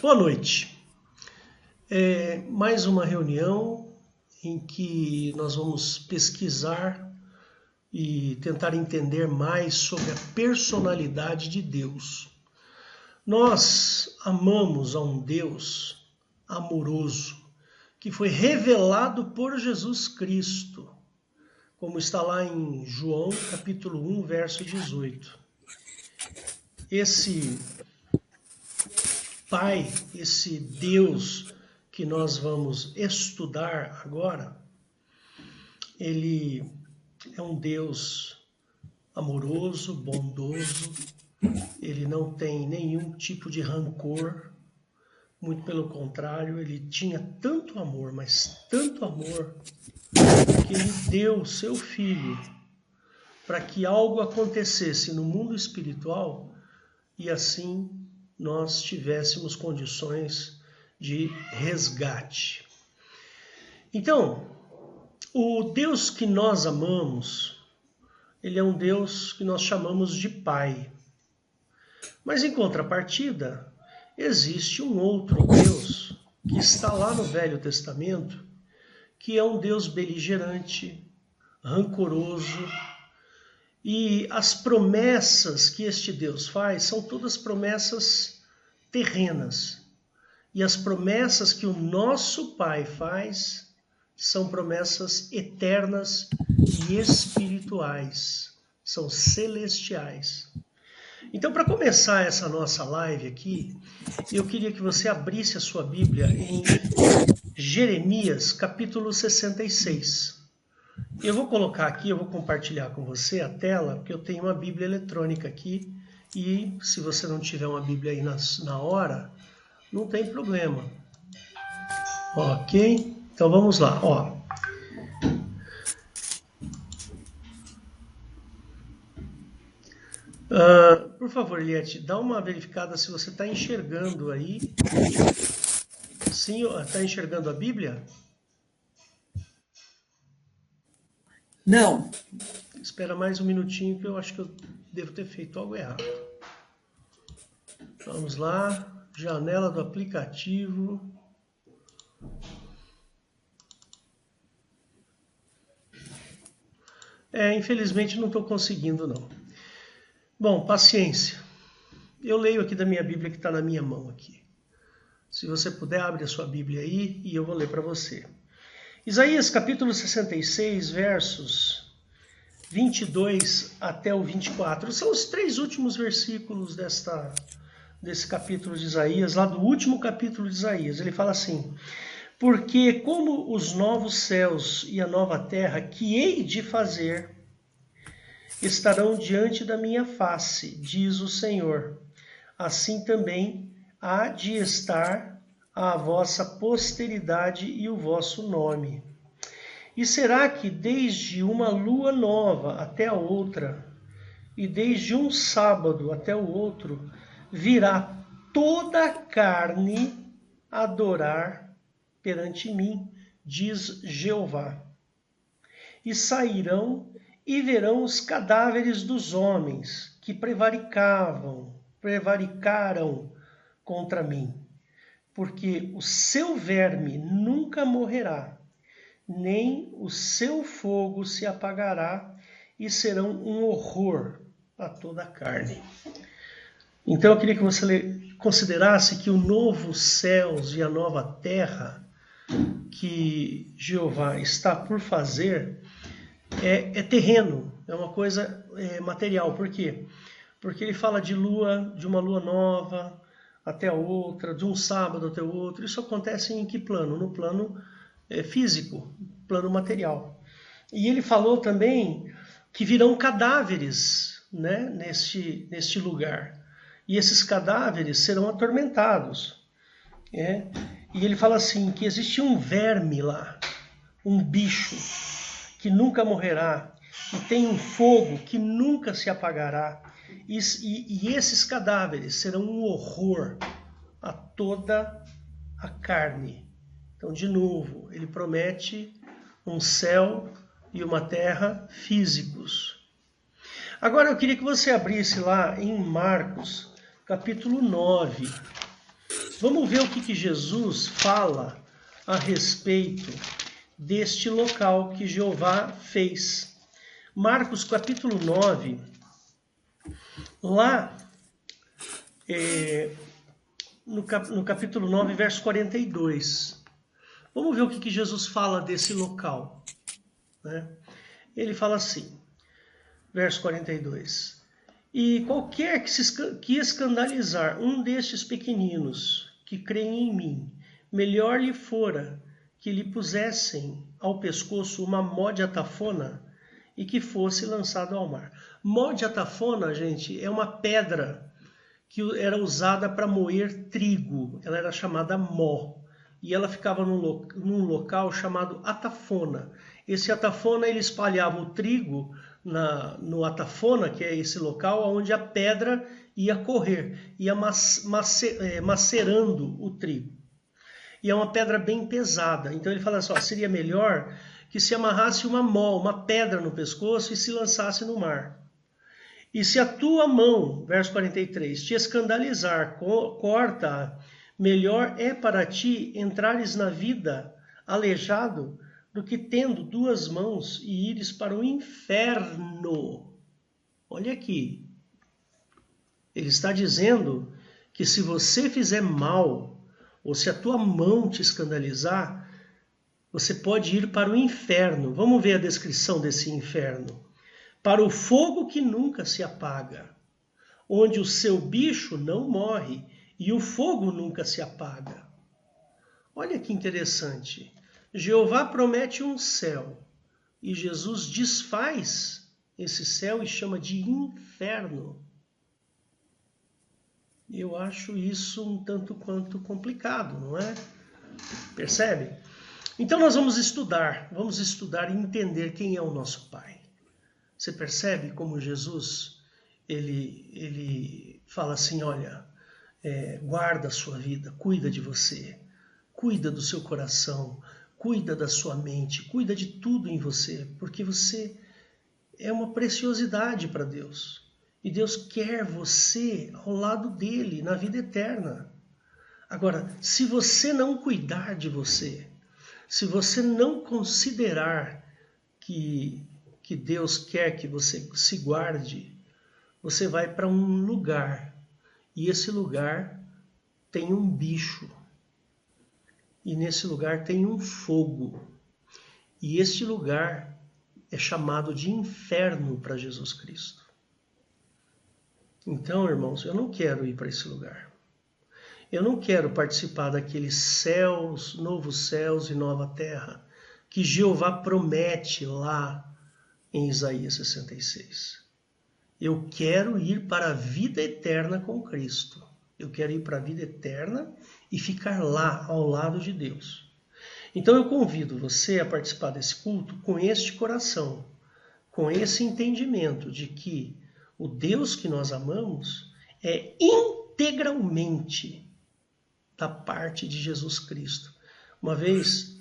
Boa noite. Mais uma reunião em que nós vamos pesquisar e tentar entender mais sobre a personalidade de Deus. Nós amamos a um Deus amoroso que foi revelado por Jesus Cristo, como está lá em João capítulo 1, verso 18. Esse Pai, esse Deus que nós vamos estudar agora, ele é um Deus amoroso, bondoso, ele não tem nenhum tipo de rancor, muito pelo contrário, ele tinha tanto amor, mas tanto amor, que ele deu seu filho para que algo acontecesse no mundo espiritual e assim nós tivéssemos condições de resgate. Então, o Deus que nós amamos, ele é um Deus que nós chamamos de Pai. Mas em contrapartida, existe um outro Deus que está lá no Velho Testamento, que é um Deus beligerante, rancoroso, e as promessas que este Deus faz são todas promessas terrenas. E as promessas que o nosso Pai faz são promessas eternas e espirituais, são celestiais. Então, para começar essa nossa live aqui, eu queria que você abrisse a sua Bíblia em Jeremias, capítulo 66. Eu vou colocar aqui, eu vou compartilhar com você a tela, porque eu tenho uma Bíblia eletrônica aqui, e se você não tiver uma Bíblia aí na hora, não tem problema. Ok? Então vamos lá, ó. Por favor, Eliette, dá uma verificada se você está enxergando aí. Sim, está enxergando a Bíblia? Não. Espera mais um minutinho que eu acho que eu devo ter feito algo errado. Vamos lá, janela do aplicativo. Infelizmente não estou conseguindo não. Bom, paciência. Eu leio aqui da minha Bíblia que está na minha mão aqui. Se você puder, abre a sua Bíblia aí e eu vou ler para você. Isaías capítulo 66, versos 22 até o 24. São os 3 últimos versículos desse capítulo de Isaías, lá do último capítulo de Isaías. Ele fala assim: porque como os novos céus e a nova terra que hei de fazer estarão diante da minha face, diz o Senhor, assim também há de estar a vossa posteridade e o vosso nome. E será que desde uma lua nova até a outra, e desde um sábado até o outro, virá toda a carne adorar perante mim, diz Jeová. E sairão e verão os cadáveres dos homens que prevaricaram contra mim, porque o seu verme nunca morrerá, nem o seu fogo se apagará, e serão um horror a toda a carne. Então eu queria que você considerasse que o novo céus e a nova terra que Jeová está por fazer é terreno, é uma coisa material. Por quê? Porque ele fala de uma lua nova até a outra, de um sábado até o outro. Isso acontece em que plano? No plano físico, plano material. E ele falou também que virão cadáveres, né, neste lugar. E esses cadáveres serão atormentados. E ele fala assim, que existe um verme lá, um bicho que nunca morrerá, e tem um fogo que nunca se apagará. E esses cadáveres serão um horror a toda a carne. Então, de novo, ele promete um céu e uma terra físicos. Agora, eu queria que você abrisse lá em Marcos, capítulo 9. Vamos ver o que Jesus fala a respeito deste local que Jeová fez. Marcos capítulo 9, lá no capítulo 9, verso 42. Vamos ver o que Jesus fala desse local, né? Ele fala assim, verso 42. E qualquer que escandalizar um destes pequeninos que creem em mim, melhor lhe fora que lhe pusessem ao pescoço uma mó de atafona e que fosse lançado ao mar. Mó de atafona, gente, é uma pedra que era usada para moer trigo. Ela era chamada mó. E ela ficava num local chamado atafona. Esse atafona, ele espalhava o trigo no atafona, que é esse local onde a pedra ia correr, ia macerando o trigo. E é uma pedra bem pesada. Então ele fala assim, ó, seria melhor que se amarrasse uma mó, uma pedra no pescoço e se lançasse no mar. E se a tua mão, verso 43, te escandalizar, corta-a. Melhor é para ti entrares na vida aleijado do que tendo duas mãos e ires para o inferno. Olha aqui. Ele está dizendo que se você fizer mal, ou se a tua mão te escandalizar, você pode ir para o inferno. Vamos ver a descrição desse inferno. Para o fogo que nunca se apaga, onde o seu bicho não morre e o fogo nunca se apaga. Olha que interessante. Jeová promete um céu e Jesus desfaz esse céu e chama de inferno. Eu acho isso um tanto quanto complicado, não é? Percebe? Então nós vamos estudar e entender quem é o nosso Pai. Você percebe como Jesus, ele fala assim, olha, guarda a sua vida, cuida de você, cuida do seu coração, cuida da sua mente, cuida de tudo em você, porque você é uma preciosidade para Deus. E Deus quer você ao lado dele, na vida eterna. Agora, se você não cuidar de você, se você não considerar que Deus quer que você se guarde, você vai para um lugar, e esse lugar tem um bicho, e nesse lugar tem um fogo, e este lugar é chamado de inferno para Jesus Cristo. Então, irmãos, eu não quero ir para esse lugar. Eu não quero participar daqueles céus, novos céus e nova terra, que Jeová promete lá em Isaías 66. Eu quero ir para a vida eterna com Cristo. Eu quero ir para a vida eterna e ficar lá, ao lado de Deus. Então eu convido você a participar desse culto com este coração, com esse entendimento de que o Deus que nós amamos é integralmente da parte de Jesus Cristo. Uma vez,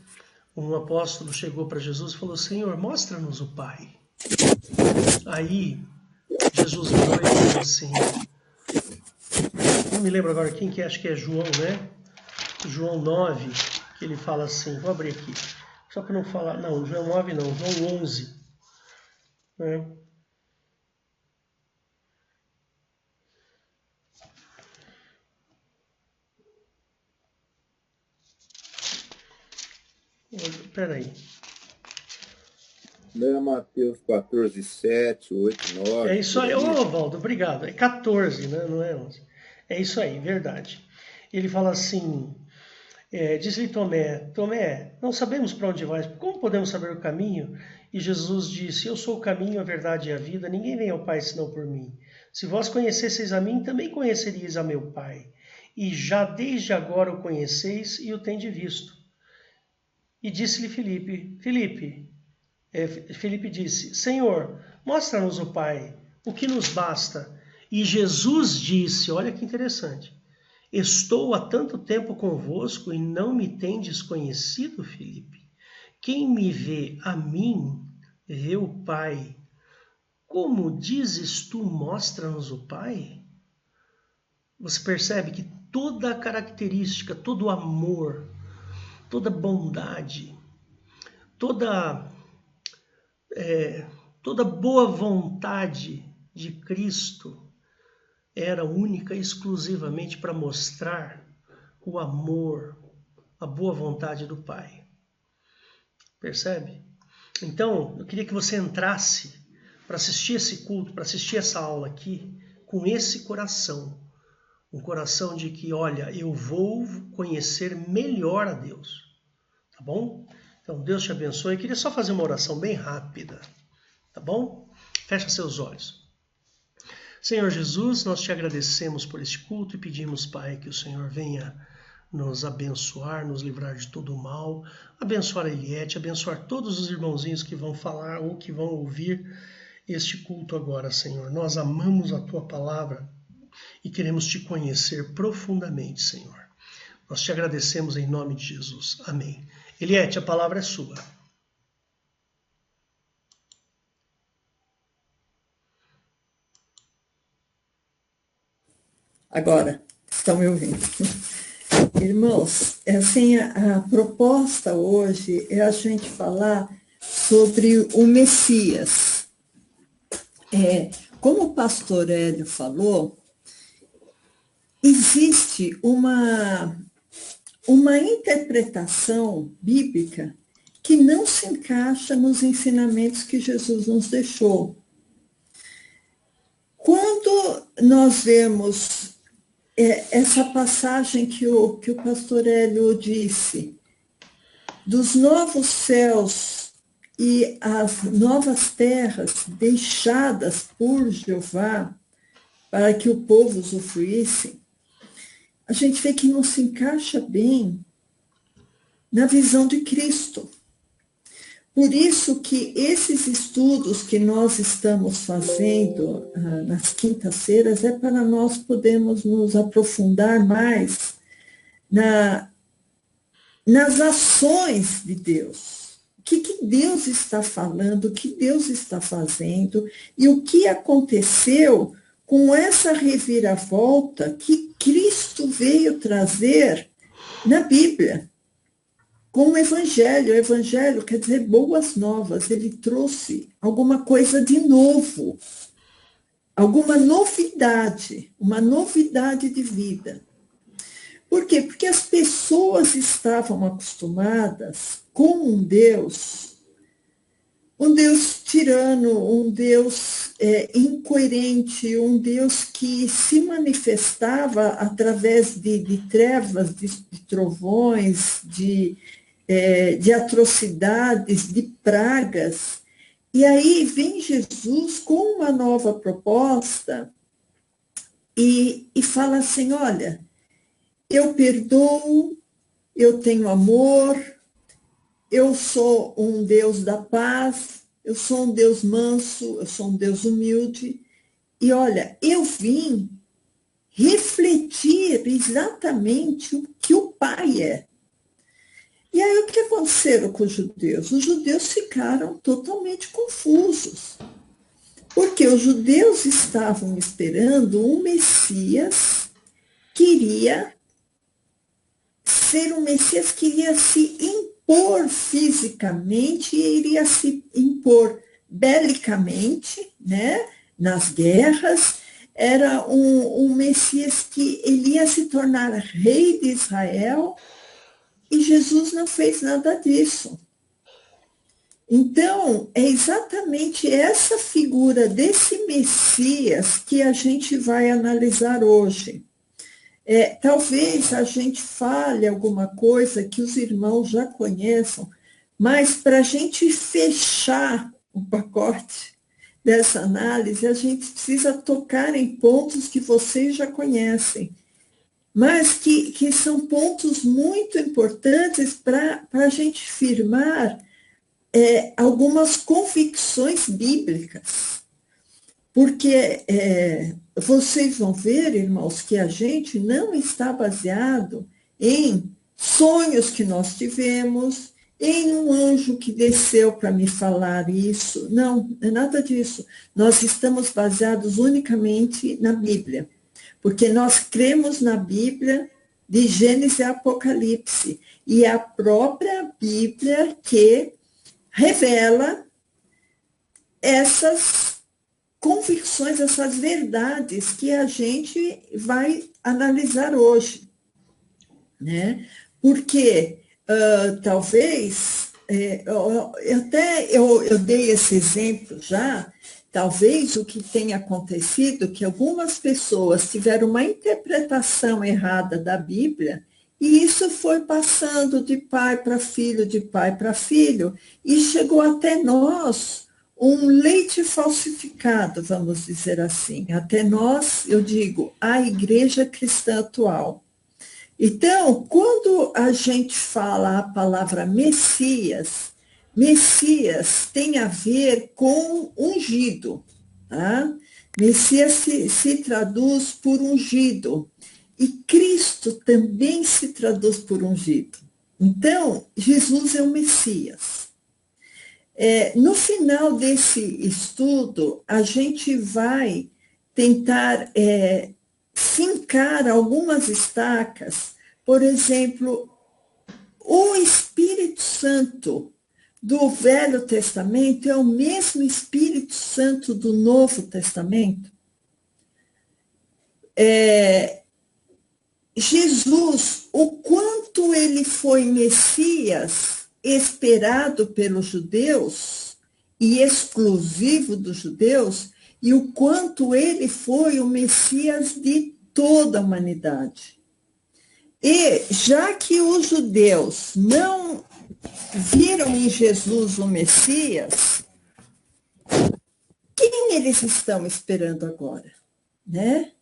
um apóstolo chegou para Jesus e falou, Senhor, mostra-nos o Pai. Aí, Jesus virou e falou assim, não me lembro agora quem que é, acho que é João, né? João 9, que ele fala assim, vou abrir aqui, só para não falar, não, João 9 não, João 11, né? Espera aí. Não é Mateus 14, 7, 8, 9. É isso aí. Ô, Valdo, obrigado. É 14, né? Não é 11. É isso aí, verdade. Ele fala assim, diz-lhe Tomé, Tomé, não sabemos para onde vais, como podemos saber o caminho? E Jesus disse, eu sou o caminho, a verdade e a vida, ninguém vem ao Pai senão por mim. Se vós conhecesseis a mim, também conheceríeis a meu Pai. E já desde agora o conheceis e o tendes visto. E disse-lhe Filipe disse, Senhor, mostra-nos o Pai, o que nos basta. E Jesus disse, olha que interessante, estou há tanto tempo convosco e não me tendes conhecido, Filipe? Quem me vê a mim, vê o Pai. Como dizes tu, mostra-nos o Pai? Você percebe que toda a característica, todo o amor, toda a bondade, toda a boa vontade de Cristo era única e exclusivamente para mostrar o amor, a boa vontade do Pai. Percebe? Então, eu queria que você entrasse para assistir esse culto, para assistir essa aula aqui, com esse coração. Um coração de que, olha, eu vou conhecer melhor a Deus. Tá bom? Então, Deus te abençoe. Eu queria só fazer uma oração bem rápida. Tá bom? Fecha seus olhos. Senhor Jesus, nós te agradecemos por este culto e pedimos, Pai, que o Senhor venha nos abençoar, nos livrar de todo o mal, abençoar a Eliette, abençoar todos os irmãozinhos que vão falar ou que vão ouvir este culto agora, Senhor. Nós amamos a Tua palavra e queremos Te conhecer profundamente, Senhor. Nós te agradecemos em nome de Jesus. Amém. Eliette, a palavra é sua. Agora, estão me ouvindo? Irmãos, assim, a proposta hoje é a gente falar sobre o Messias. Como o pastor Hélio falou, existe uma interpretação bíblica que não se encaixa nos ensinamentos que Jesus nos deixou. Quando nós vemos essa passagem que o pastor Hélio disse, dos novos céus e as novas terras deixadas por Jeová para que o povo usufruísse, a gente vê que não se encaixa bem na visão de Cristo. Por isso que esses estudos que nós estamos fazendo nas quintas-feiras é para nós podermos nos aprofundar mais nas ações de Deus. O que Deus está falando, o que Deus está fazendo e o que aconteceu com essa reviravolta que Cristo veio trazer na Bíblia. Com o Evangelho. O Evangelho quer dizer boas novas. Ele trouxe alguma coisa de novo, alguma novidade, uma novidade de vida. Por quê? Porque as pessoas estavam acostumadas com um Deus tirano, um Deus incoerente, um Deus que se manifestava através de trevas, de trovões, de atrocidades, de pragas. E aí vem Jesus com uma nova proposta e fala assim, olha, eu perdoo, eu tenho amor, eu sou um Deus da paz, eu sou um Deus manso, eu sou um Deus humilde. E olha, eu vim refletir exatamente o que o Pai é. E aí o que aconteceu com os judeus? Os judeus ficaram totalmente confusos, porque os judeus estavam esperando um Messias que iria ser um Messias que iria se impor fisicamente e iria se impor belicamente, né, nas guerras. Era um Messias que ele ia se tornar rei de Israel. E Jesus não fez nada disso. Então, é exatamente essa figura desse Messias que a gente vai analisar hoje. Talvez a gente fale alguma coisa que os irmãos já conheçam, mas para a gente fechar o pacote dessa análise, a gente precisa tocar em pontos que vocês já conhecem, mas que são pontos muito importantes para a gente firmar algumas convicções bíblicas. Porque vocês vão ver, irmãos, que a gente não está baseado em sonhos que nós tivemos, em um anjo que desceu para me falar isso. Não, não é nada disso. Nós estamos baseados unicamente na Bíblia. Porque nós cremos na Bíblia de Gênesis e Apocalipse, e é a própria Bíblia que revela essas convicções, essas verdades que a gente vai analisar hoje, né? Porque talvez, eu dei esse exemplo já, talvez o que tenha acontecido é que algumas pessoas tiveram uma interpretação errada da Bíblia e isso foi passando de pai para filho, de pai para filho, e chegou até nós um leite falsificado, vamos dizer assim. Até nós, eu digo, a igreja cristã atual. Então, quando a gente fala a palavra Messias, Messias tem a ver com ungido, tá? Messias se traduz por ungido, e Cristo também se traduz por ungido. Então, Jesus é o Messias. No final desse estudo, a gente vai tentar fincar algumas estacas. Por exemplo, o Espírito Santo do Velho Testamento é o mesmo Espírito Santo do Novo Testamento? Jesus, o quanto ele foi Messias esperado pelos judeus e exclusivo dos judeus, e o quanto ele foi o Messias de toda a humanidade. E já que os judeus não viram em Jesus o Messias, quem eles estão esperando agora, né?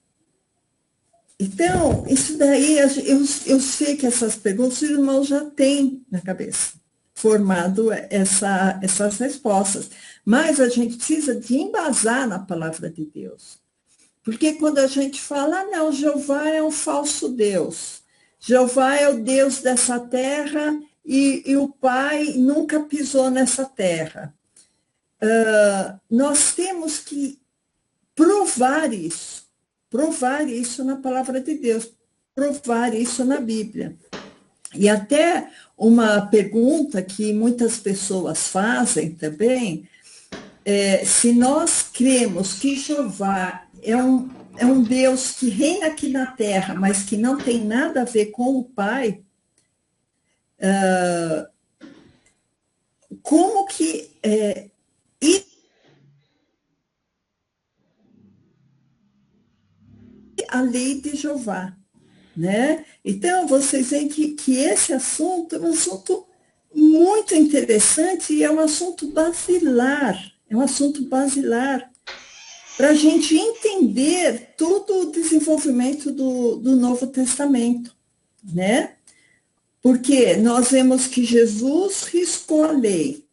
Então, isso daí, eu sei que essas perguntas os irmãos já têm na cabeça, formado essas respostas. Mas a gente precisa de embasar na palavra de Deus. Porque quando a gente fala, não, Jeová é um falso Deus, Jeová é o Deus dessa terra e o Pai nunca pisou nessa terra. Nós temos que provar isso na palavra de Deus, provar isso na Bíblia. E até uma pergunta que muitas pessoas fazem também, se nós cremos que Jeová é um Deus que reina aqui na terra, mas que não tem nada a ver com o Pai, como que a lei de Jeová, né? Então, vocês veem que esse assunto é um assunto muito interessante e é um assunto basilar, para a gente entender todo o desenvolvimento do Novo Testamento, né? Porque nós vemos que Jesus riscou a lei,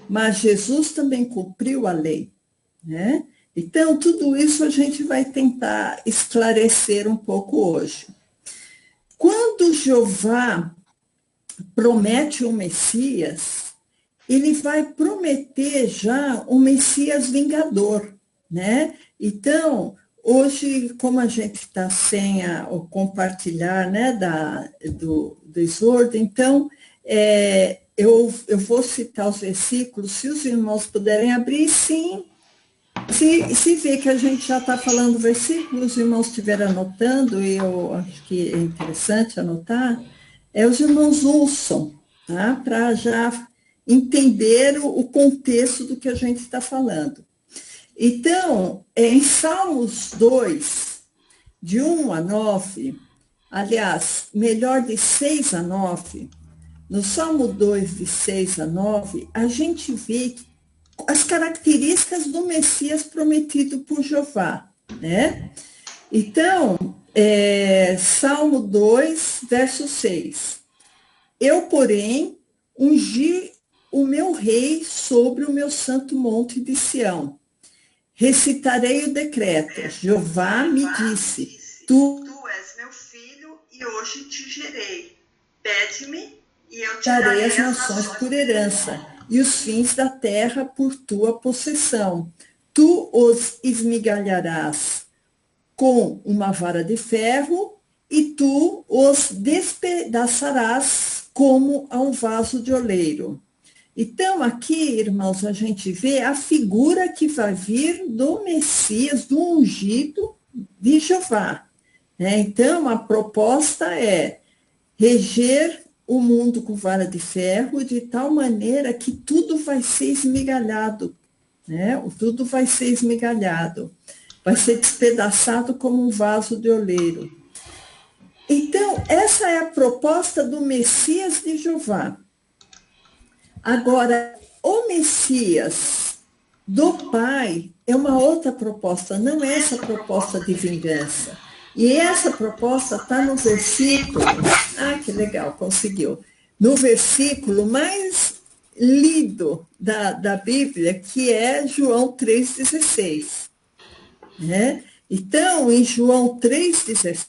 mas Jesus também cumpriu a lei, né? Então, tudo isso a gente vai tentar esclarecer um pouco hoje. Quando Jeová promete um Messias, ele vai prometer já um Messias vingador, né? Então, hoje, como a gente está sem o compartilhar, né, do exordo, então, eu vou citar os versículos, se os irmãos puderem abrir, sim. Se vê que a gente já está falando versículos, os irmãos estiverem anotando, e eu acho que é interessante anotar, os irmãos ouçam, tá? Para já entender o contexto do que a gente está falando. Então, em Salmos 2, de 1 a 9, aliás, melhor de 6 a 9, no Salmo 2, de 6 a 9, a gente vê as características do Messias prometido por Jeová, né? Então, Salmo 2, verso 6. Eu, porém, ungi o meu rei sobre o meu santo monte de Sião. Recitarei o decreto. Jeová me disse, tu és meu filho e hoje te gerei. Pede-me e eu te darei as nações por herança e os fins da terra por tua possessão. Tu os esmigalharás com uma vara de ferro e tu os despedaçarás como a um vaso de oleiro. Então, aqui, irmãos, a gente vê a figura que vai vir do Messias, do ungido de Jeová. Então, a proposta é reger o mundo com vara de ferro de tal maneira que tudo vai ser esmigalhado, tudo vai ser esmigalhado, vai ser despedaçado como um vaso de oleiro. Então, essa é a proposta do Messias de Jeová. Agora, o Messias do Pai é uma outra proposta, não é essa proposta de vingança. E essa proposta está no versículo, que legal, conseguiu. No versículo mais lido da Bíblia, que é João 3,16. Então, em João 3,16,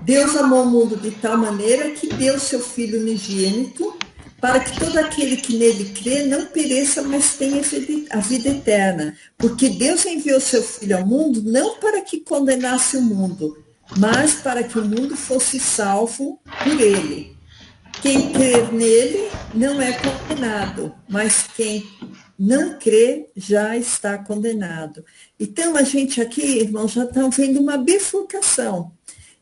Deus amou o mundo de tal maneira que deu seu Filho unigênito, para que todo aquele que nele crê não pereça, mas tenha a vida eterna. Porque Deus enviou seu Filho ao mundo não para que condenasse o mundo, mas para que o mundo fosse salvo por ele. Quem crer nele não é condenado, mas quem não crê já está condenado. Então, a gente aqui, irmãos, já está vendo uma bifurcação.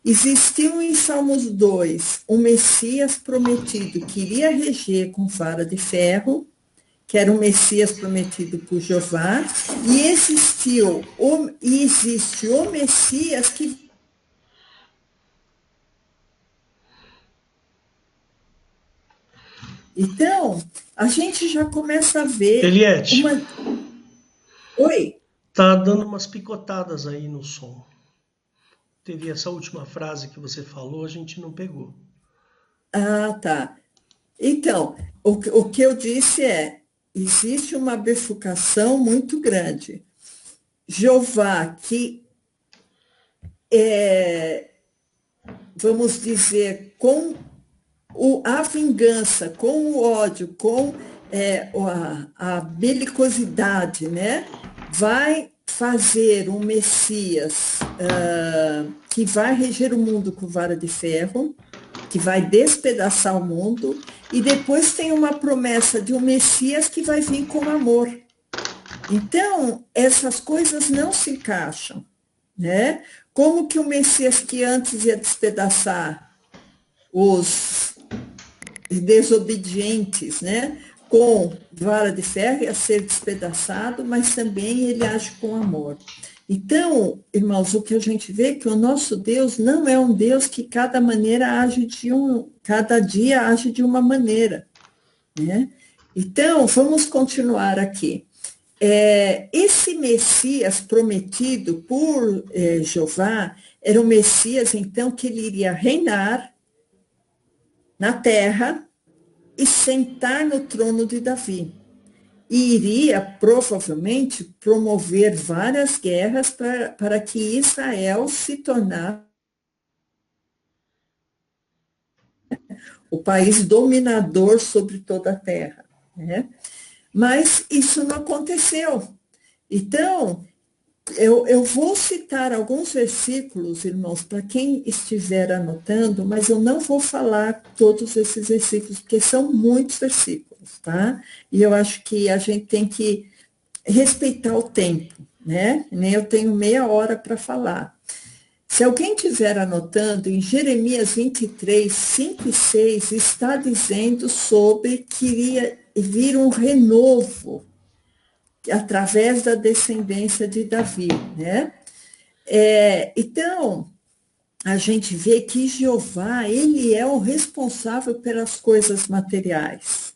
Existiu em Salmos 2 um Messias prometido que iria reger com vara de ferro, que era o Messias prometido por Jeová, e existe o Messias que... Então, a gente já começa a ver... Eliette, Oi? Tá dando umas picotadas aí no som. Teve essa última frase que você falou, a gente não pegou. Ah, tá. Então, o que eu disse existe uma bifurcação muito grande. Jeová, que vamos dizer, com a vingança, com o ódio, com a belicosidade, vai fazer um Messias que vai reger o mundo com vara de ferro, que vai despedaçar o mundo, e depois tem uma promessa de um Messias que vai vir com amor. Então, essas coisas não se encaixam, Como que o Messias que antes ia despedaçar os desobedientes, com vara de ferro, ia ser despedaçado, mas também ele age com amor. Então, irmãos, o que a gente vê é que o nosso Deus não é um Deus que cada dia age de uma maneira, Então, vamos continuar aqui. Esse Messias prometido por Jeová era o Messias, então, que ele iria reinar na terra e sentar no trono de Davi. E iria, provavelmente, promover várias guerras para que Israel se tornasse o país dominador sobre toda a terra. Mas isso não aconteceu. Então, eu vou citar alguns versículos, irmãos, para quem estiver anotando, mas eu não vou falar todos esses versículos, porque são muitos versículos, tá? E eu acho que a gente tem que respeitar o tempo, Nem eu tenho meia hora para falar. Se alguém estiver anotando, em Jeremias 23, 5 e 6, está dizendo sobre que iria vir um renovo através da descendência de Davi, Então, a gente vê que Jeová, ele é o responsável pelas coisas materiais,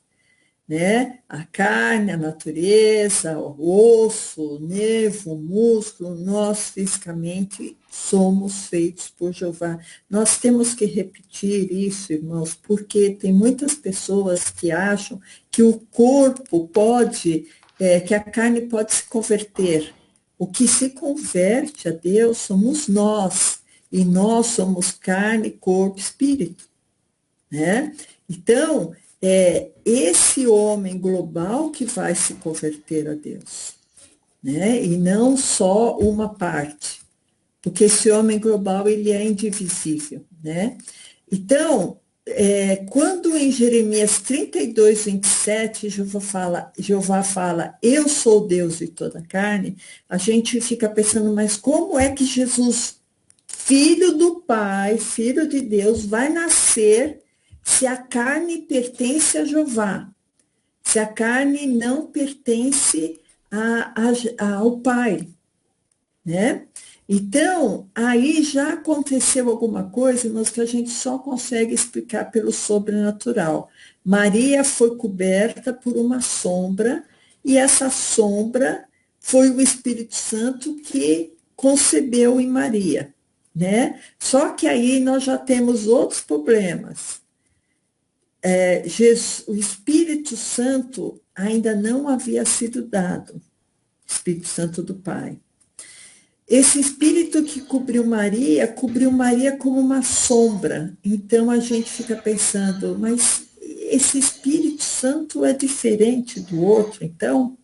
A carne, a natureza, o osso, o nervo, o músculo, nós fisicamente somos feitos por Jeová. Nós temos que repetir isso, irmãos, porque tem muitas pessoas que acham que o corpo que a carne pode se converter. O que se converte a Deus somos nós, e nós somos carne, corpo, espírito, Então, é esse homem global que vai se converter a Deus, né? E não só uma parte, porque esse homem global ele é indivisível, né? Então, quando em Jeremias 32, 27, Jeová fala, eu sou Deus de toda a carne, a gente fica pensando, mas como é que Jesus, filho do Pai, filho de Deus, vai nascer se a carne pertence a Jeová? Se a carne não pertence ao Pai, né? Então, aí já aconteceu alguma coisa, mas que a gente só consegue explicar pelo sobrenatural. Maria foi coberta por uma sombra, e essa sombra foi o Espírito Santo que concebeu em Maria, né? Só que aí nós já temos outros problemas. O Espírito Santo ainda não havia sido dado, Espírito Santo do Pai. Esse Espírito que cobriu Maria como uma sombra. Então a gente fica pensando, mas esse Espírito Santo é diferente do outro? Então,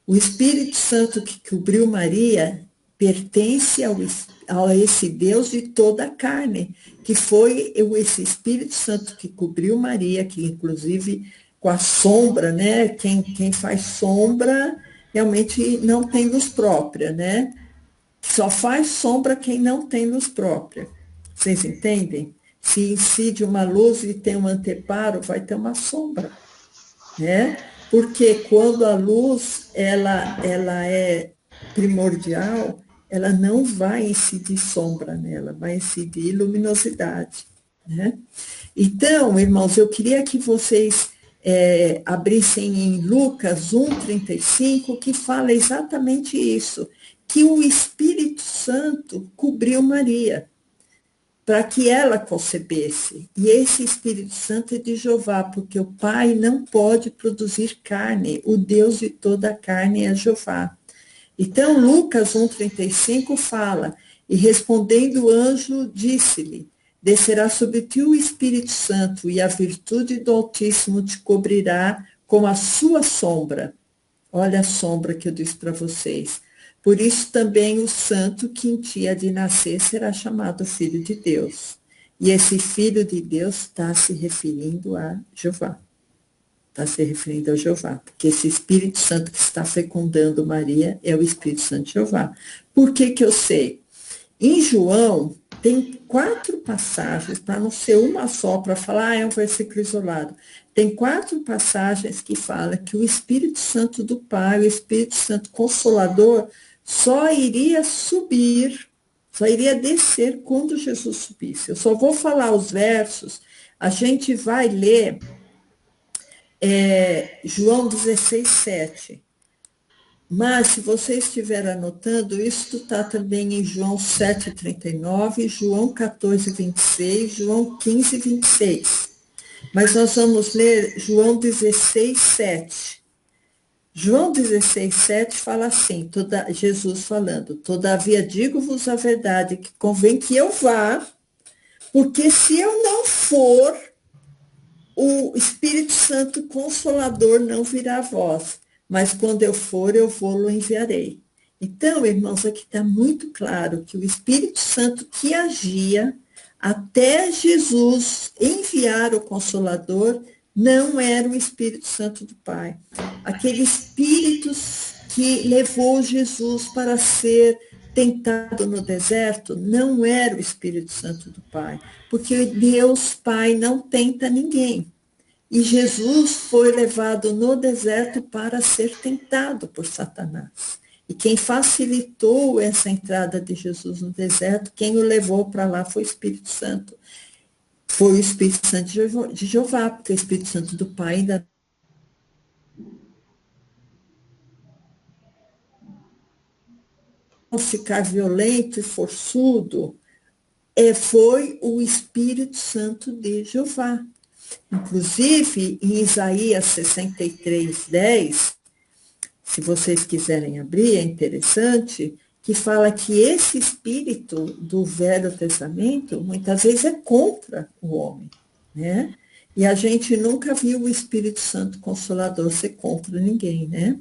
o Espírito Santo que cobriu Maria pertence a esse Deus de toda a carne, que foi esse Espírito Santo que cobriu Maria, que inclusive com a sombra, né? Quem faz sombra realmente não tem luz própria, né? Só faz sombra quem não tem luz própria. Vocês entendem? Se incide uma luz e tem um anteparo, vai ter uma sombra, né? Porque quando a luz ela é primordial, ela não vai incidir sombra nela, vai incidir luminosidade, né? Então, irmãos, eu queria que vocês abrissem em Lucas 1,35, que fala exatamente isso, que o Espírito Santo cobriu Maria, para que ela concebesse. E esse Espírito Santo é de Jeová, porque o Pai não pode produzir carne, o Deus de toda a carne é Jeová. Então, Lucas 1,35 fala, e respondendo o anjo, disse-lhe, descerá sobre ti o Espírito Santo, e a virtude do Altíssimo te cobrirá com a sua sombra. Olha a sombra que eu disse para vocês. Por isso também o santo que em ti há de nascer será chamado Filho de Deus. E esse Filho de Deus está se referindo a Jeová. Está se referindo a Jeová, porque esse Espírito Santo que está fecundando Maria é o Espírito Santo de Jeová. Por que eu sei? Em João, tem 4 passagens, para não ser uma só, para falar, é um versículo isolado. Tem 4 passagens que falam que o Espírito Santo do Pai, o Espírito Santo Consolador, só iria subir, só iria descer quando Jesus subisse. Eu só vou falar os versos, a gente vai ler João 16, 7. Mas, se você estiver anotando, isso está também em João 7,39, João 14, 26, João 15, 26. Mas nós vamos ler João 16, 7. João 16, 7 fala assim, Jesus falando, todavia digo-vos a verdade, que convém que eu vá, porque se eu não for, o Espírito Santo Consolador não virá a vós, mas quando eu for, eu vou-lo enviarei. Então, irmãos, aqui está muito claro que o Espírito Santo que agia até Jesus enviar o Consolador não era o Espírito Santo do Pai. Aquele Espírito que levou Jesus para ser tentado no deserto não era o Espírito Santo do Pai, porque Deus Pai não tenta ninguém. E Jesus foi levado no deserto para ser tentado por Satanás. E quem facilitou essa entrada de Jesus no deserto, quem o levou para lá foi o Espírito Santo. Foi o Espírito Santo de Jeová, porque o Espírito Santo do Pai ainda não ficar violento e forçudo, foi o Espírito Santo de Jeová. Inclusive, em Isaías 63, 10, se vocês quiserem abrir, é interessante, que fala que esse espírito do Velho Testamento, muitas vezes, é contra o homem, né? E a gente nunca viu o Espírito Santo Consolador ser contra ninguém, né?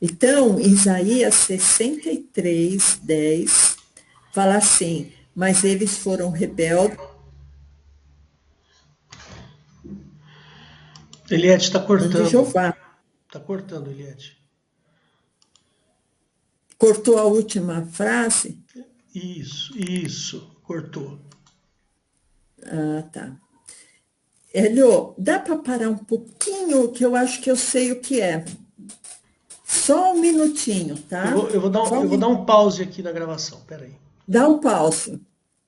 Então, Isaías 63, 10, fala assim, mas eles foram rebeldes Eliette está de cortando. Jeová. Está cortando, Eliette. Cortou a última frase? Isso, cortou. Ah, tá. Hélio, dá para parar um pouquinho, que eu acho que eu sei o que é. Só um minutinho, tá? Eu vou dar um pause aqui na gravação, peraí. Dá um pause,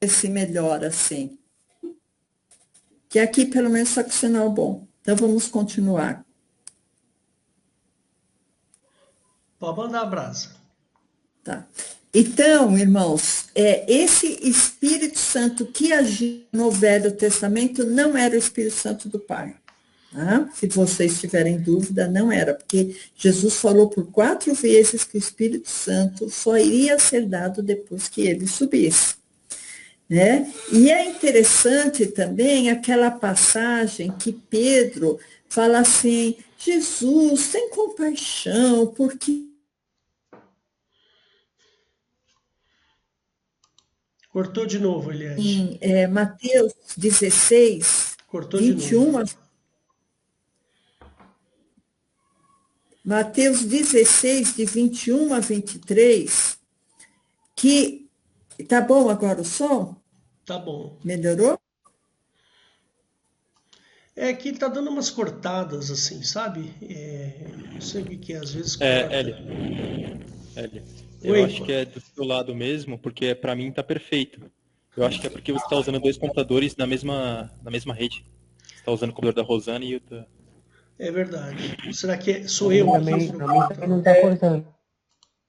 ver se melhora assim. Que aqui pelo menos está com sinal bom. Então vamos continuar. Pode mandar a brasa. Tá. Então, irmãos, esse Espírito Santo que agiu no Velho Testamento não era o Espírito Santo do Pai. Tá? Se vocês tiverem dúvida, não era, porque Jesus falou por 4 vezes que o Espírito Santo só iria ser dado depois que ele subisse. Né? E é interessante também aquela passagem que Pedro fala assim, Jesus, tem compaixão, porque... Cortou de novo, Eliette. Em Mateus 16, Cortou 21 de novo. Mateus 16, de 21 a 23, que... Tá bom agora o som? Tá bom. Melhorou? É que tá dando umas cortadas, assim, sabe? Não sei o que é, às vezes corta. Hélio, eu Oi, acho que é do seu lado mesmo, porque pra mim tá perfeito. Eu acho que é porque você tá usando 2 computadores na mesma rede. Você tá usando o computador da Rosana e o da... É verdade. Será que sou eu aqui? Pra mim também não tá cortando.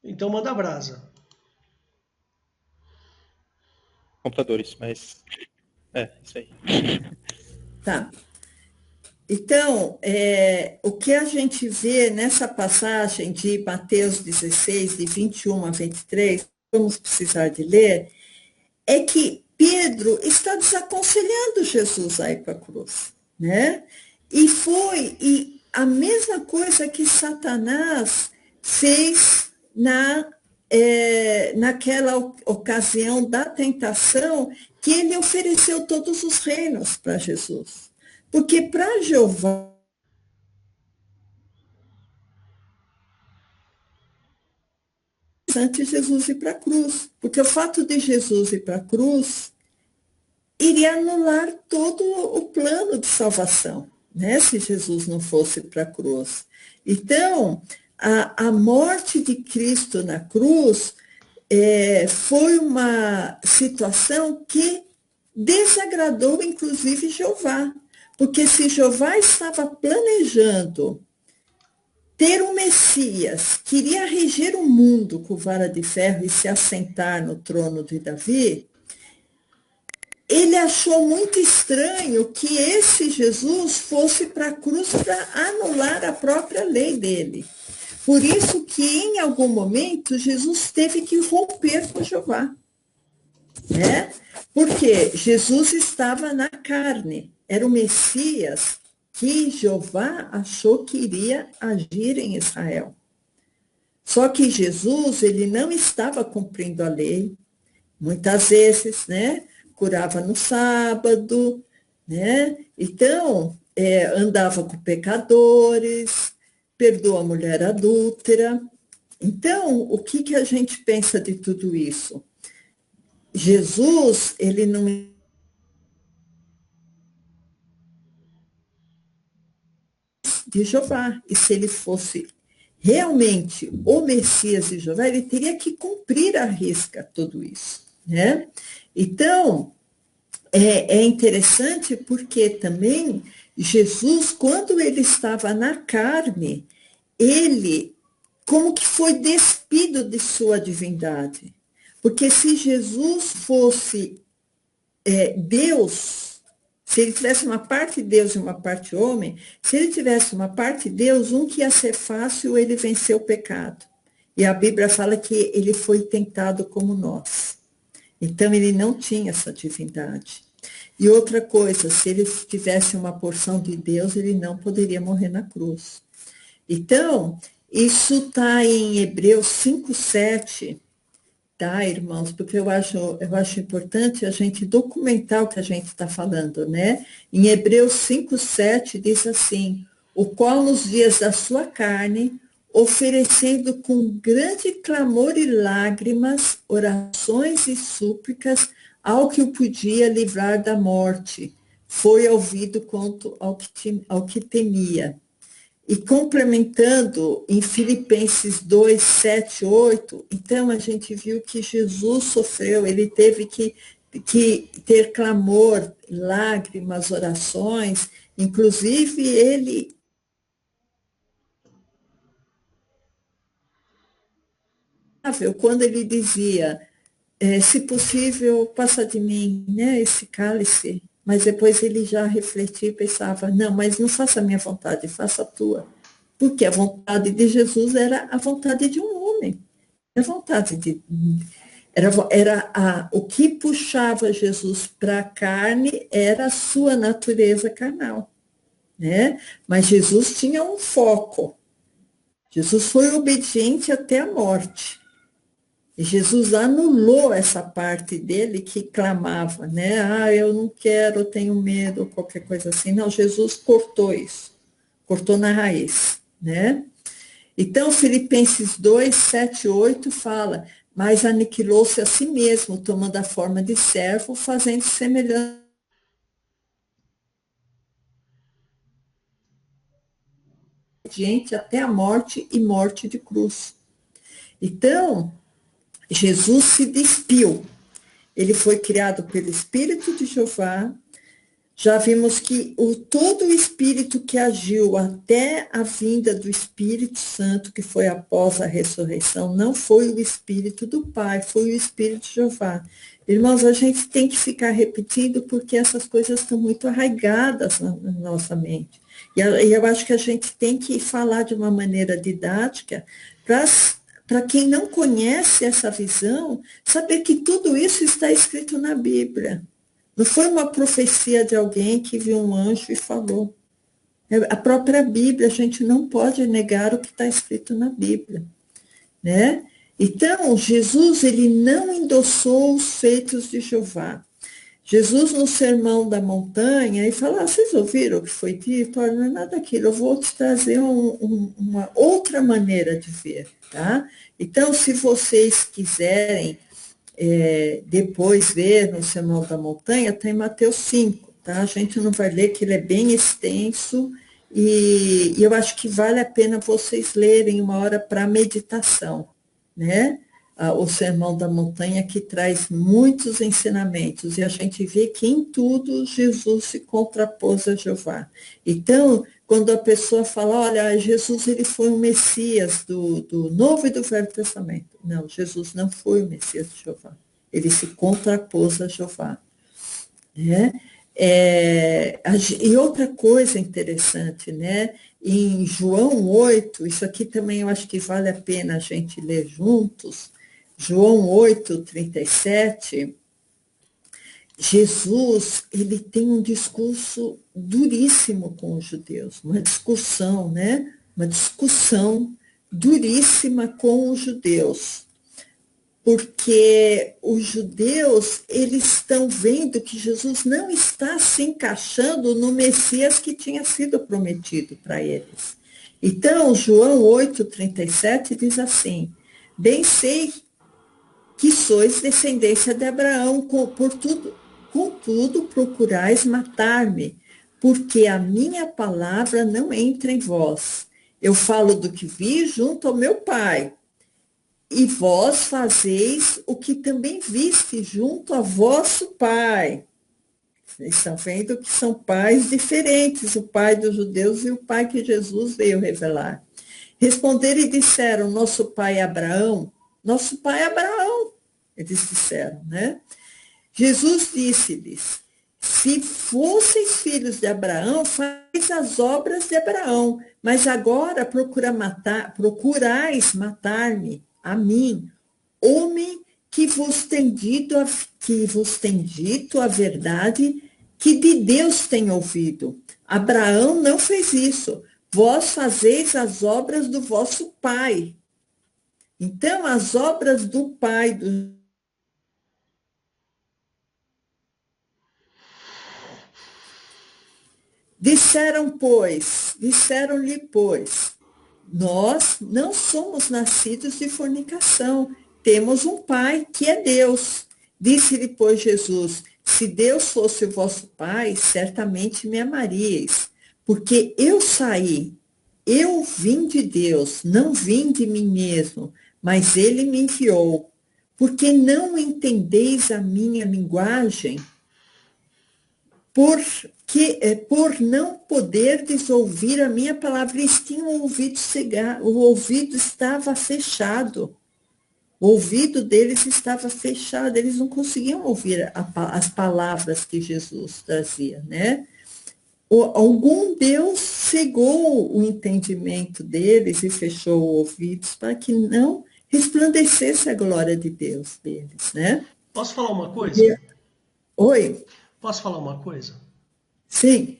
Então manda a brasa. computadores, mas... isso aí. Tá. Então, o que a gente vê nessa passagem de Mateus 16, de 21 a 23, vamos precisar de ler, é que Pedro está desaconselhando Jesus a ir para a cruz, né? E a mesma coisa que Satanás fez naquela ocasião da tentação, que ele ofereceu todos os reinos para Jesus. Porque para Jeová, antes de Jesus ir para a cruz. Porque o fato de Jesus ir para a cruz iria anular todo o plano de salvação, né? Se Jesus não fosse para a cruz. Então, a morte de Cristo na cruz foi uma situação que desagradou, inclusive, Jeová. Porque se Jeová estava planejando ter um Messias que iria reger o mundo com vara de ferro e se assentar no trono de Davi, ele achou muito estranho que esse Jesus fosse para a cruz para anular a própria lei dele. Por isso que, em algum momento, Jesus teve que romper com Jeová. Né? Porque Jesus estava na carne, era o Messias que Jeová achou que iria agir em Israel. Só que Jesus, ele não estava cumprindo a lei, muitas vezes, né? Curava no sábado, né? Então, andava com pecadores, perdoa a mulher adúltera. Então, o que a gente pensa de tudo isso? Jesus, ele não de Jeová. E se ele fosse realmente o Messias de Jeová, ele teria que cumprir à risca tudo isso, né? Então, é interessante porque também Jesus, quando ele estava na carne, ele como que foi despido de sua divindade. Porque se Jesus fosse Deus, se ele tivesse uma parte Deus e uma parte homem, se ele tivesse uma parte Deus, que ia ser fácil, ele venceu o pecado. E a Bíblia fala que ele foi tentado como nós. Então, ele não tinha essa divindade. E outra coisa, se ele tivesse uma porção de Deus, ele não poderia morrer na cruz. Então, isso está em Hebreus 5:7, tá, irmãos? Porque eu acho importante a gente documentar o que a gente está falando, né? Em Hebreus 5:7 diz assim: o qual nos dias da sua carne, oferecendo com grande clamor e lágrimas, orações e súplicas ao que o podia livrar da morte, foi ouvido quanto ao que temia. E complementando em Filipenses 2, 7, 8, então a gente viu que Jesus sofreu, ele teve que ter clamor, lágrimas, orações, inclusive ele quando ele dizia, se possível, passa de mim, né, esse cálice. Mas depois ele já refletia e pensava, não, mas não faça a minha vontade, faça a tua. Porque a vontade de Jesus era a vontade de um homem. A vontade de... o que puxava Jesus para a carne era a sua natureza carnal. Né? Mas Jesus tinha um foco. Jesus foi obediente até a morte. E Jesus anulou essa parte dele que clamava, né? Ah, eu não quero, eu tenho medo, qualquer coisa assim. Não, Jesus cortou isso, cortou na raiz, né? Então, Filipenses 2, 7, 8 fala, mas aniquilou-se a si mesmo, tomando a forma de servo, fazendo semelhança até a morte e morte de cruz. Então, Jesus se despiu. Ele foi criado pelo Espírito de Jeová. Já vimos que todo o Espírito que agiu até a vinda do Espírito Santo, que foi após a ressurreição, não foi o Espírito do Pai, foi o Espírito de Jeová. Irmãos, a gente tem que ficar repetindo porque essas coisas estão muito arraigadas na nossa mente. E eu acho que a gente tem que falar de uma maneira didática para quem não conhece essa visão, saber que tudo isso está escrito na Bíblia. Não foi uma profecia de alguém que viu um anjo e falou. A própria Bíblia, a gente não pode negar o que está escrito na Bíblia. Né? Então, Jesus, ele não endossou os feitos de Jeová. Jesus, no Sermão da Montanha, ele fala, vocês ouviram o que foi dito? Olha, não é nada daquilo, eu vou te trazer uma outra maneira de ver. Tá? Então, se vocês quiserem depois ver no Sermão da Montanha, tem Mateus 5, tá? A gente não vai ler, que ele é bem extenso, e eu acho que vale a pena vocês lerem uma hora para meditação, né? O Sermão da Montanha, que traz muitos ensinamentos, e a gente vê que em tudo Jesus se contrapôs a Jeová. Então, quando a pessoa fala, olha, Jesus ele foi o Messias do Novo e do Velho Testamento. Não, Jesus não foi o Messias de Jeová. Ele se contrapôs a Jeová. Né? E outra coisa interessante, né? Em João 8, isso aqui também eu acho que vale a pena a gente ler juntos, João 8, 37, Jesus, ele tem um discurso duríssimo com os judeus, uma discussão, né? Uma discussão duríssima com os judeus, porque os judeus, eles estão vendo que Jesus não está se encaixando no Messias que tinha sido prometido para eles. Então, João 8, 37 diz assim, bem sei que sois descendência de Abraão, contudo procurais matar-me, porque a minha palavra não entra em vós. Eu falo do que vi junto ao meu Pai, e vós fazeis o que também viste junto a vosso Pai. Vocês estão vendo que são pais diferentes, o pai dos judeus e o pai que Jesus veio revelar. Responderam e disseram, nosso pai é Abraão. Nosso pai é Abraão, eles disseram, né? Jesus disse-lhes, se fosseis filhos de Abraão, faz as obras de Abraão, mas agora procurais matar-me, a mim, homem que que vos tem dito a verdade que de Deus tem ouvido. Abraão não fez isso. Vós fazeis as obras do vosso pai. Então, as obras do pai, disseram-lhe, pois, nós não somos nascidos de fornicação, temos um pai que é Deus. Disse-lhe, pois, Jesus, se Deus fosse o vosso pai, certamente me amaríeis, porque eu vim de Deus, não vim de mim mesmo, mas ele me enviou. Porque não entendeis a minha linguagem? Por não poderdes ouvir a minha palavra. Eles tinham o ouvido cegado, o ouvido estava fechado. O ouvido deles estava fechado, eles não conseguiam ouvir as palavras que Jesus trazia, né? Algum Deus cegou o entendimento deles e fechou os ouvidos para que não resplandecesse a glória de Deus deles, né? Posso falar uma coisa? Oi? Posso falar uma coisa? Sim.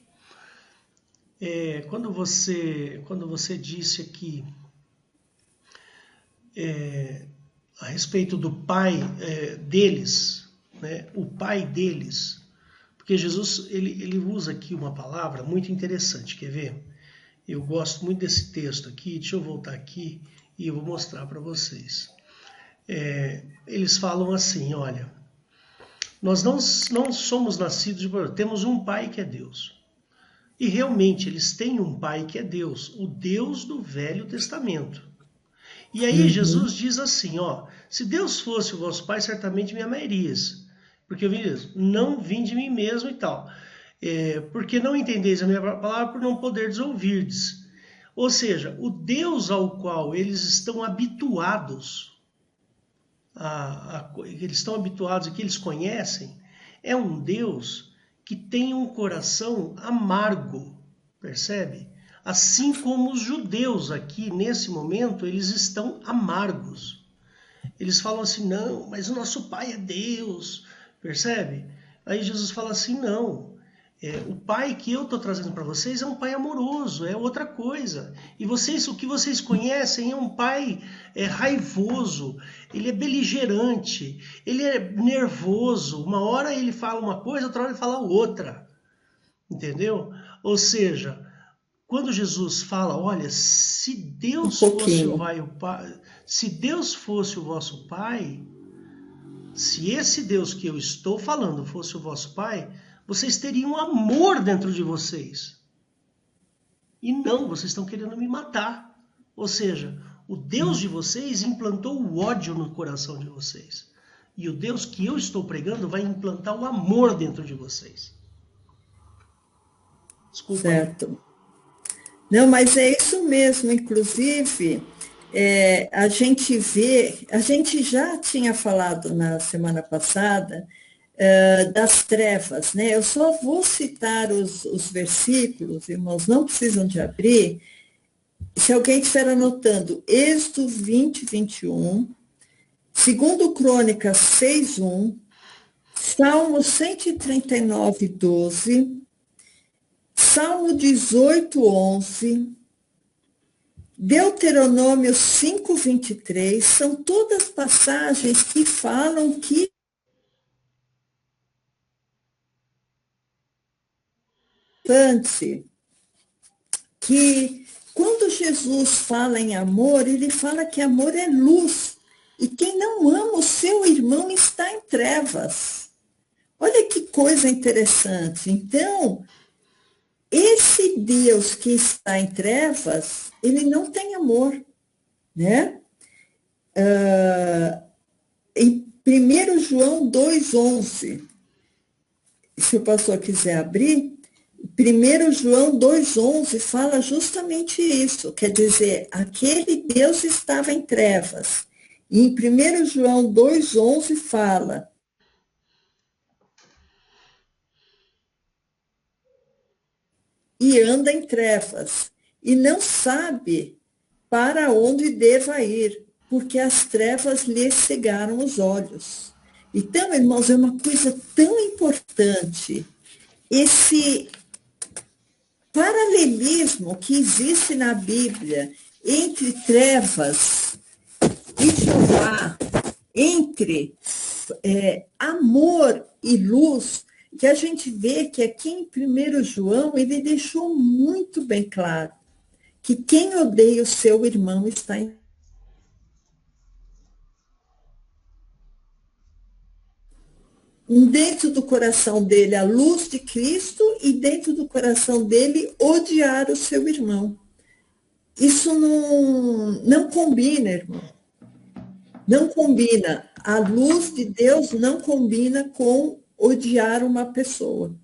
Quando você disse aqui a respeito do pai deles, né? O pai deles, porque Jesus ele usa aqui uma palavra muito interessante, quer ver? Eu gosto muito desse texto aqui, deixa eu voltar aqui e eu vou mostrar para vocês. Eles falam assim, olha, nós não somos nascidos de... Temos um pai que é Deus. E realmente eles têm um pai que é Deus, o Deus do Velho Testamento. E aí Jesus diz assim, ó, se Deus fosse o vosso pai, certamente me amarias. Porque eu não vim de mim mesmo e tal. Porque não entendeis a minha palavra por não poderdes ouvirdes. Ou seja, o Deus ao qual eles estão habituados, eles estão habituados e que eles conhecem, é um Deus que tem um coração amargo, percebe? Assim como os judeus aqui, nesse momento, eles estão amargos. Eles falam assim, não, mas o nosso pai é Deus, percebe? Aí Jesus fala assim, não, o pai que eu estou trazendo para vocês é um pai amoroso, é outra coisa. E vocês, o que vocês conhecem é um pai raivoso, ele é beligerante, ele é nervoso. Uma hora ele fala uma coisa, outra hora ele fala outra. Entendeu? Ou seja, quando Jesus fala, olha, se Deus fosse se Deus fosse o vosso pai, se esse Deus que eu estou falando fosse o vosso pai, vocês teriam amor dentro de vocês. E não, vocês estão querendo me matar. Ou seja, o Deus de vocês implantou o ódio no coração de vocês. E o Deus que eu estou pregando vai implantar o amor dentro de vocês. Desculpa. Certo. Não, mas é isso mesmo. Inclusive, a gente já tinha falado na semana passada das trevas, né? Eu só vou citar os versículos, irmãos, não precisam de abrir. Se alguém estiver anotando, Êxodo 20, 21, 2 Crônicas 6, 1, Salmo 139, 12, Salmo 18, 11, Deuteronômio 5, 23, são todas passagens que falam que quando Jesus fala em amor, ele fala que amor é luz. E quem não ama o seu irmão está em trevas. Olha que coisa interessante. Então, esse Deus que está em trevas, ele não tem amor, né? Em 1 João 2,11, se o pastor quiser abrir, 1 João 2,11 fala justamente isso, quer dizer, aquele Deus estava em trevas. E em 1 João 2,11 fala, e anda em trevas, e não sabe para onde deva ir. porque as trevas lhe cegaram os olhos. Então, irmãos, é uma coisa tão importante esse paralelismo que existe na Bíblia entre trevas e Jeová, entre amor e luz, que a gente vê que aqui em 1 João ele deixou muito bem claro que quem odeia o seu irmão está em dentro do coração dele a luz de Cristo e dentro do coração dele odiar o seu irmão. Isso não combina, irmão. Não combina. A luz de Deus não combina com odiar uma pessoa,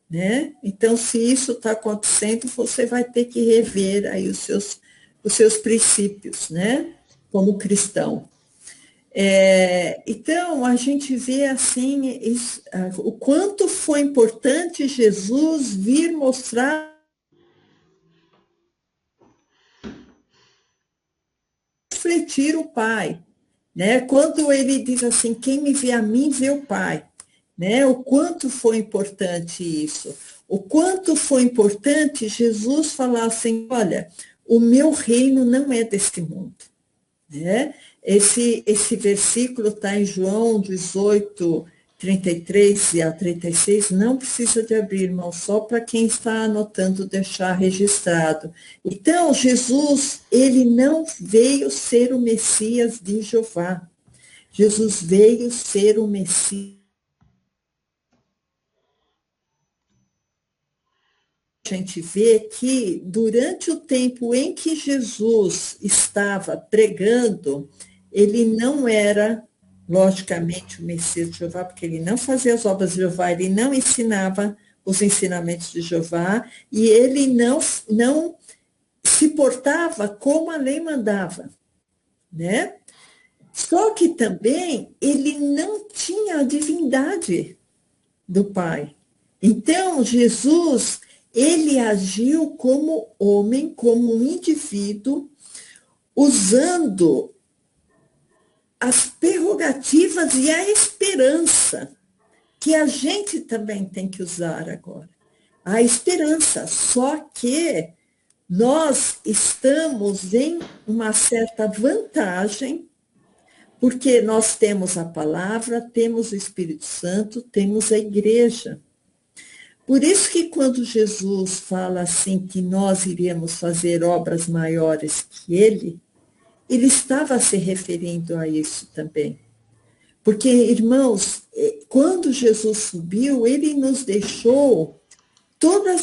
né? Então, se isso está acontecendo, você vai ter que rever aí os seus princípios, né? Como cristão. Então, a gente vê assim o quanto foi importante Jesus vir mostrar, refletir o Pai, né? Quando ele diz assim, quem me vê a mim, vê o Pai, né? O quanto foi importante isso, o quanto foi importante Jesus falar assim, olha, o meu reino não é deste mundo, né? Esse versículo está em João 18, 33 a 36, não precisa de abrir, irmão, só para quem está anotando deixar registrado. Então, Jesus, ele não veio ser o Messias de Jeová. Jesus veio ser o Messias. A gente vê que durante o tempo em que Jesus estava pregando, ele não era, logicamente, o Messias de Jeová, porque ele não fazia as obras de Jeová, ele não ensinava os ensinamentos de Jeová, e ele não se portava como a lei mandava, né? Só que também ele não tinha a divindade do Pai. Então, Jesus, ele agiu como homem, como um indivíduo, usando as prerrogativas e a esperança que a gente também tem que usar agora. A esperança, só que nós estamos em uma certa vantagem, porque nós temos a palavra, temos o Espírito Santo, temos a igreja. Por isso que quando Jesus fala assim que nós iríamos fazer obras maiores que ele estava se referindo a isso também. Porque, irmãos, quando Jesus subiu, ele nos deixou todos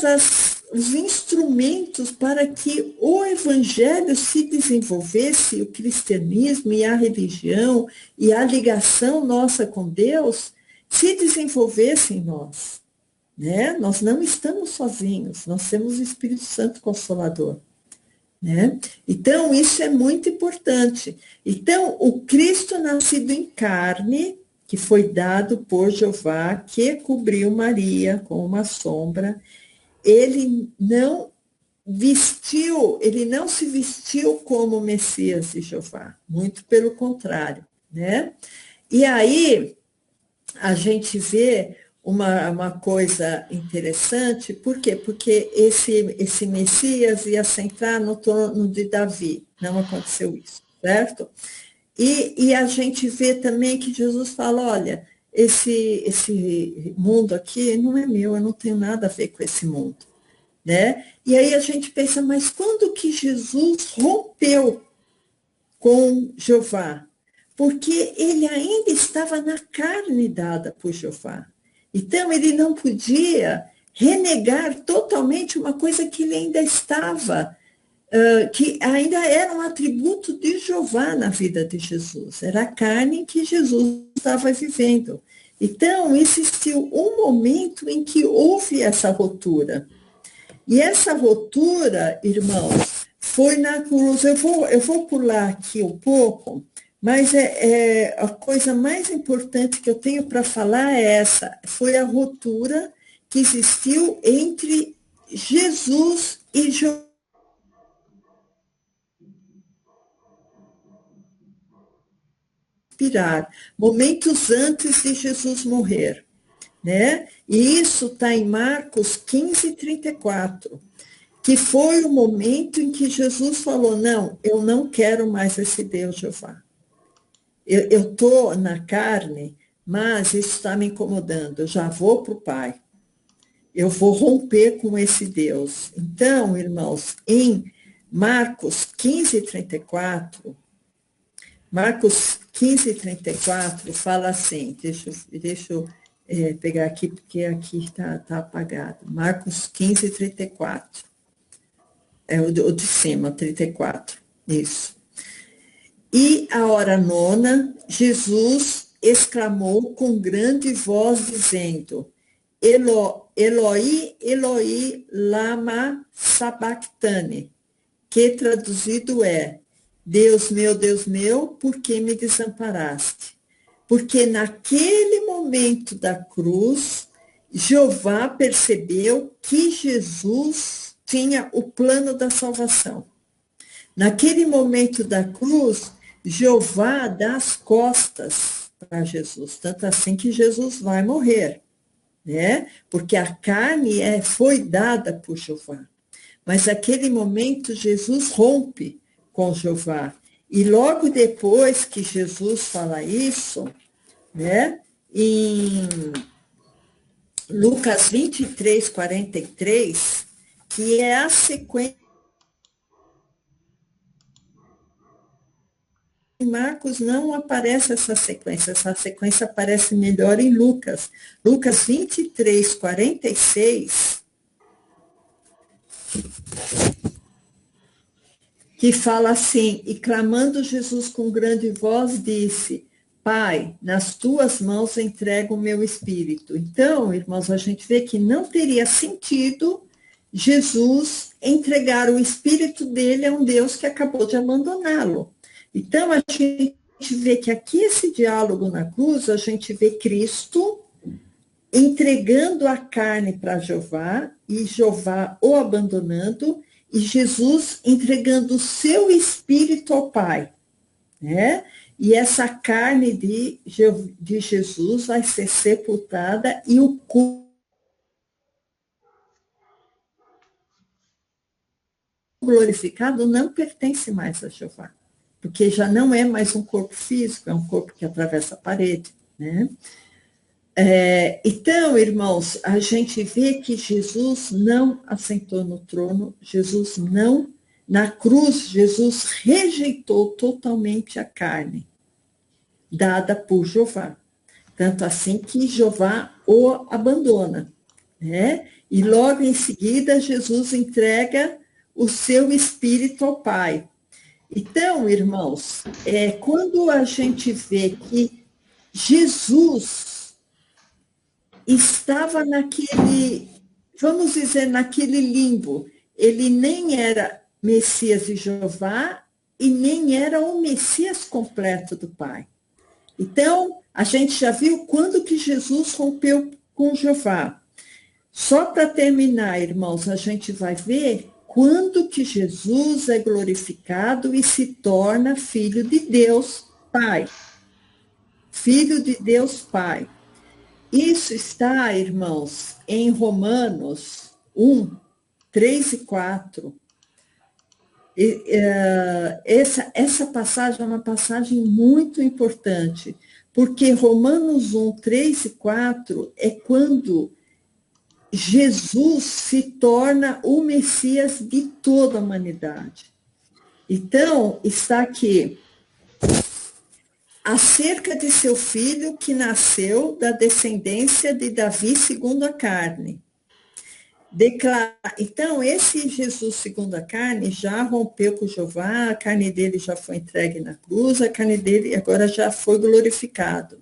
os instrumentos para que o evangelho se desenvolvesse, o cristianismo e a religião e a ligação nossa com Deus se desenvolvesse em nós. Né? Nós não estamos sozinhos, nós temos o Espírito Santo Consolador. Né? Então, isso é muito importante. Então, o Cristo nascido em carne, que foi dado por Jeová, que cobriu Maria com uma sombra, ele não se vestiu como Messias de Jeová, muito pelo contrário. Né? E aí, a gente vê uma coisa interessante, por quê? Porque esse Messias ia sentar no trono de Davi, não aconteceu isso, certo? E a gente vê também que Jesus fala, olha, esse mundo aqui não é meu, eu não tenho nada a ver com esse mundo, né? E aí a gente pensa, mas quando que Jesus rompeu com Jeová? Porque ele ainda estava na carne dada por Jeová. Então, ele não podia renegar totalmente uma coisa que ele ainda estava, que ainda era um atributo de Jeová na vida de Jesus. Era a carne que Jesus estava vivendo. Então, existiu um momento em que houve essa ruptura. E essa ruptura, irmãos, foi na cruz. Eu vou pular aqui um pouco, mas a coisa mais importante que eu tenho para falar é essa. Foi a ruptura que existiu entre Jesus e Jeová. expirar, momentos antes de Jesus morrer, né? E isso está em Marcos 15, 34, que foi o momento em que Jesus falou, não, eu não quero mais esse Deus Jeová. Eu estou na carne, mas isso está me incomodando, eu já vou para o Pai. Eu vou romper com esse Deus. Então, irmãos, em Marcos 15, 34, fala assim, deixa eu pegar aqui, porque aqui está apagado. Marcos 15, 34. É o de cima, 34. Isso. E a hora nona, Jesus exclamou com grande voz, dizendo, Eloi, Eloi, lama sabachthani, que traduzido é, Deus, por que me desamparaste? Porque naquele momento da cruz, Jeová percebeu que Jesus tinha o plano da salvação. Naquele momento da cruz, Jeová dá as costas para Jesus, tanto assim que Jesus vai morrer, né? Porque a carne foi dada por Jeová. Mas naquele momento, Jesus rompe com Jeová. E logo depois que Jesus fala isso, né? Em Lucas 23, 43, que é a sequência. Em Marcos não aparece essa sequência aparece melhor em Lucas. Lucas 23, 46, que fala assim, e clamando Jesus com grande voz, disse, Pai, nas tuas mãos entrego o meu espírito. Então, irmãos, a gente vê que não teria sentido Jesus entregar o espírito dele a um Deus que acabou de abandoná-lo. Então, a gente vê que aqui esse diálogo na cruz, a gente vê Cristo entregando a carne para Jeová, e Jeová o abandonando, e Jesus entregando o seu espírito ao Pai, né? E essa carne de Jesus vai ser sepultada, e o corpo glorificado não pertence mais a Jeová, porque já não é mais um corpo físico, é um corpo que atravessa a parede, né? Então, irmãos, a gente vê que Jesus não assentou no trono, Jesus não, na cruz, Jesus rejeitou totalmente a carne dada por Jeová. Tanto assim que Jeová o abandona, né? E logo em seguida, Jesus entrega o seu espírito ao Pai. Então, irmãos, quando a gente vê que Jesus estava naquele, vamos dizer, naquele limbo, ele nem era Messias de Jeová e nem era o Messias completo do Pai. Então, a gente já viu quando que Jesus rompeu com Jeová. Só para terminar, irmãos, a gente vai ver quando que Jesus é glorificado e se torna filho de Deus Pai. Filho de Deus Pai. Isso está, irmãos, em Romanos 1, 3 e 4. Essa passagem é uma passagem muito importante, porque Romanos 1, 3 e 4 é quando Jesus se torna o Messias de toda a humanidade. Então, está aqui, acerca de seu filho que nasceu da descendência de Davi segundo a carne. Então, esse Jesus segundo a carne já rompeu com Jeová, a carne dele já foi entregue na cruz, a carne dele agora já foi glorificado.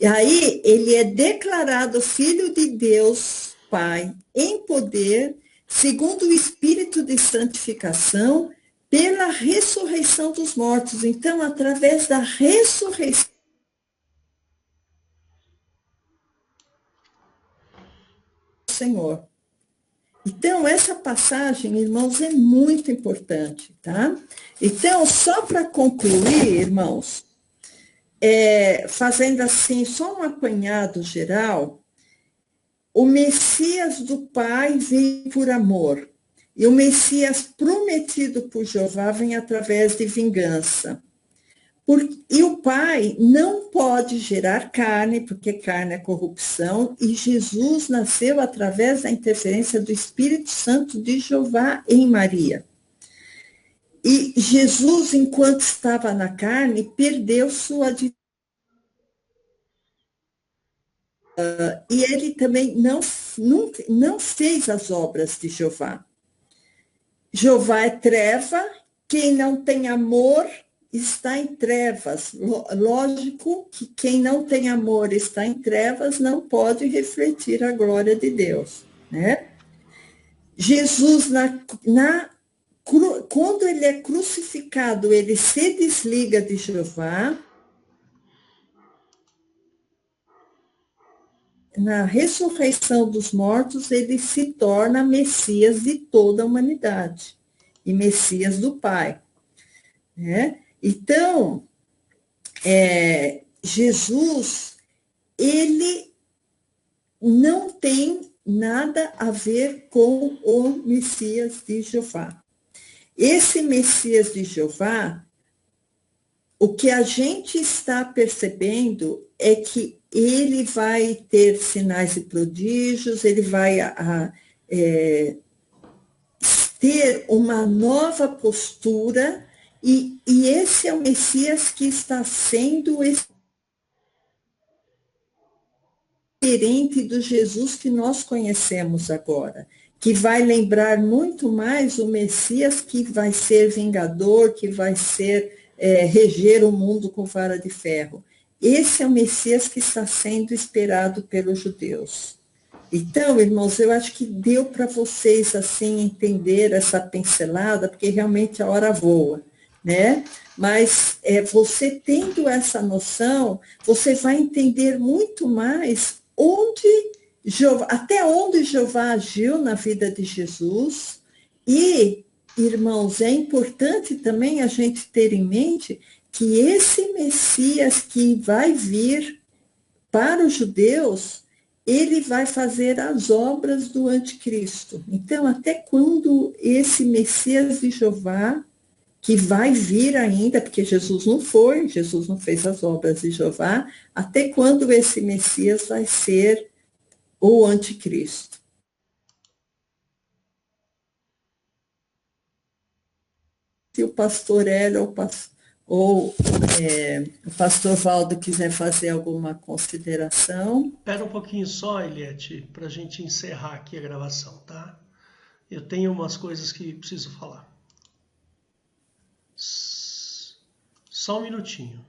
E aí, ele é declarado filho de Deus Pai, em poder, segundo o Espírito de santificação, pela ressurreição dos mortos. Então, através da ressurreição do Senhor. Então, essa passagem, irmãos, é muito importante, tá? Então, só para concluir, irmãos, fazendo assim, só um apanhado geral, o Messias do Pai veio por amor, e o Messias prometido por Jeová vem através de vingança. E o Pai não pode gerar carne, porque carne é corrupção, e Jesus nasceu através da interferência do Espírito Santo de Jeová em Maria. E Jesus, enquanto estava na carne, perdeu sua divindade. E ele também não fez as obras de Jeová. Jeová é treva, quem não tem amor está em trevas. Lógico que quem não tem amor está em trevas não pode refletir a glória de Deus, né? Jesus, quando ele é crucificado, ele se desliga de Jeová. Na ressurreição dos mortos, ele se torna Messias de toda a humanidade e Messias do Pai, né? Então, Jesus, ele não tem nada a ver com o Messias de Jeová. Esse Messias de Jeová, o que a gente está percebendo é que ele vai ter sinais e prodígios, ele vai ter uma nova postura, e esse é o Messias que está sendo diferente do Jesus que nós conhecemos agora, que vai lembrar muito mais o Messias que vai ser vingador, que vai ser reger o mundo com vara de ferro. Esse é o Messias que está sendo esperado pelos judeus. Então, irmãos, eu acho que deu para vocês assim entender essa pincelada, porque realmente a hora voa, né? Mas você tendo essa noção, você vai entender muito mais até onde Jeová agiu na vida de Jesus. E, irmãos, é importante também a gente ter em mente que esse Messias que vai vir para os judeus, ele vai fazer as obras do anticristo. Então, até quando esse Messias de Jeová, que vai vir ainda, porque Jesus não fez as obras de Jeová, até quando esse Messias vai ser o anticristo? Se o pastor Hélio ou o pastor Valdo quiser fazer alguma consideração. Espera um pouquinho só, Eliette, para a gente encerrar aqui a gravação, tá? Eu tenho umas coisas que preciso falar. Só um minutinho.